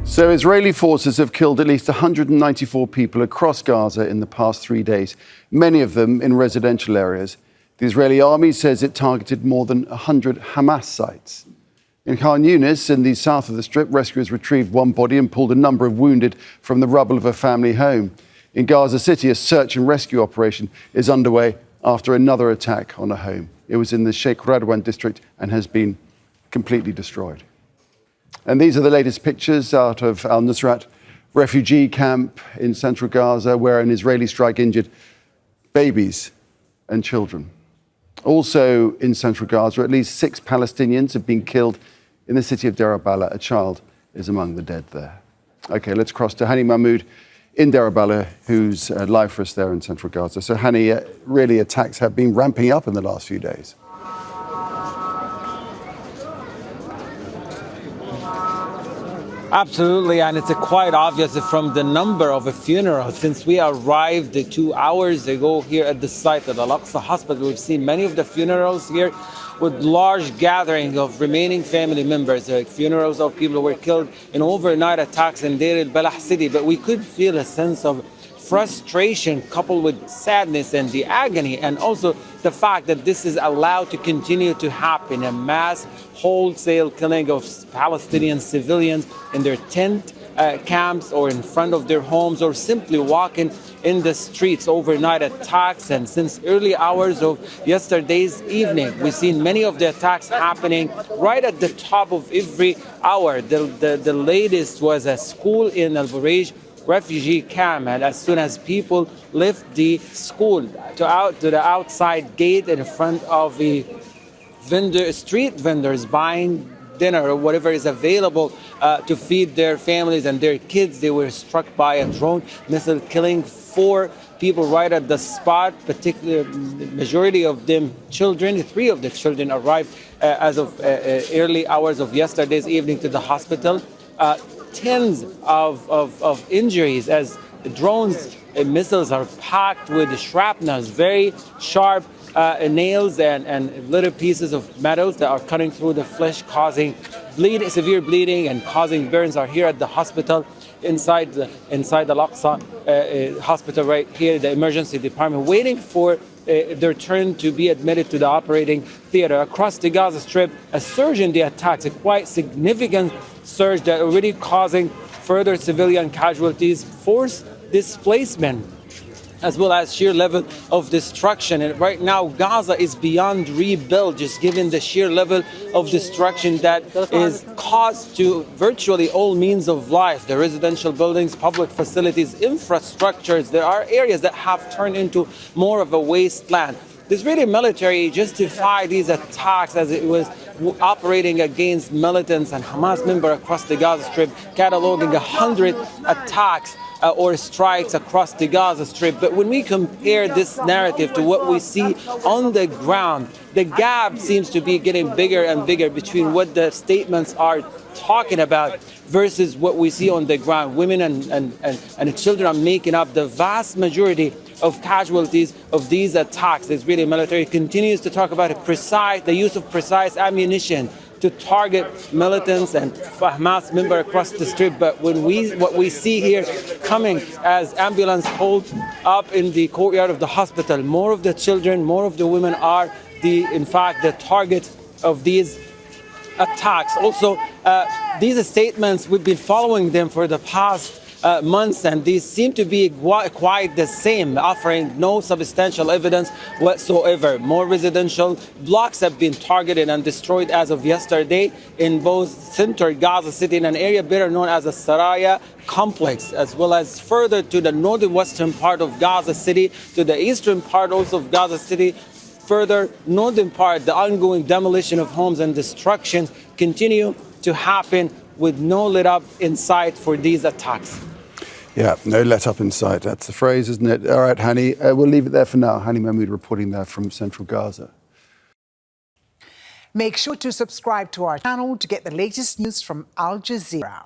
So Israeli forces have killed at least 194 people across Gaza in the past 3 days, many of them in residential areas. The Israeli army says it targeted more than 100 Hamas sites. In Khan Yunis, in the south of the Strip, rescuers retrieved one body and pulled a number of wounded from the rubble of a family home. In Gaza City, a search and rescue operation is underway after another attack on a home. It was in the Sheikh Radwan district and has been completely destroyed. And these are the latest pictures out of al-Nusrat refugee camp in central Gaza, where an Israeli strike injured babies and children. Also in central Gaza, at least 6 Palestinians have been killed in the city of Deir el-Balah. A child is among the dead there. OK, let's cross to Hani Mahmoud in Deir el-Balah, who's live for us there in central Gaza. So, Hani, really attacks have been ramping up in the last few days. Absolutely, and it's quite obvious from the number of funerals. Since we arrived 2 hours ago here at the site of the Al-Aqsa Hospital, we've seen many of the funerals here with large gathering of remaining family members, funerals of people who were killed in overnight attacks in Deir el-Balah city. But we could feel a sense of frustration coupled with sadness and the agony, and also the fact that this is allowed to continue to happen, a mass wholesale killing of Palestinian civilians in their tent camps or in front of their homes, or simply walking in the streets, overnight attacks. And since early hours of yesterday's evening, we've seen many of the attacks happening right at the top of every hour. The latest was a school in el-Balah refugee camp, and as soon as people left the school to the outside gate in front of the street vendors buying dinner or whatever is available to feed their families and their kids, they were struck by a drone missile, killing 4 people right at the spot, particularly majority of them children. 3 of the children arrived as of early hours of yesterday's evening to the hospital. Tens of injuries as drones and missiles are packed with shrapnels, very sharp nails and little pieces of metals that are cutting through the flesh, causing severe bleeding and causing burns. Are here at the hospital inside the Al-Aqsa hospital right here, the emergency department, waiting for their turn to be admitted to the operating theater. Across the Gaza Strip, a surge in the attacks, a quite significant surge that already causing further civilian casualties, forced displacement, as well as sheer level of destruction. And right now, Gaza is beyond rebuild, just given the sheer level of destruction that is caused to virtually all means of life. The residential buildings, public facilities, infrastructures. There are areas that have turned into more of a wasteland. The Israeli military justified these attacks as it was operating against militants and Hamas members across the Gaza Strip, cataloging 100 attacks or strikes across the Gaza Strip. But when we compare this narrative to what we see on the ground, the gap seems to be getting bigger and bigger between what the statements are talking about versus what we see on the ground. Women and children are making up the vast majority of casualties of these attacks. The Israeli military continues to talk about the use of precise ammunition to target militants and Hamas members across the Strip. But what we see here coming as ambulance pulled up in the courtyard of the hospital, more of the children, more of the women are in fact the target of these attacks. Also, these statements, we've been following them for the past months, and these seem to be quite the same, offering no substantial evidence whatsoever. More residential blocks have been targeted and destroyed as of yesterday in both central Gaza City, in an area better known as the Saraya complex, as well as further to the northern western part of Gaza City, to the eastern part also of Gaza City. Further northern part, the ongoing demolition of homes and destruction continue to happen with no let up in sight for these attacks. Yeah, no let up in sight. That's the phrase, isn't it? All right, Hani, we'll leave it there for now. Hani Mahmoud reporting there from central Gaza. Make sure to subscribe to our channel to get the latest news from Al Jazeera.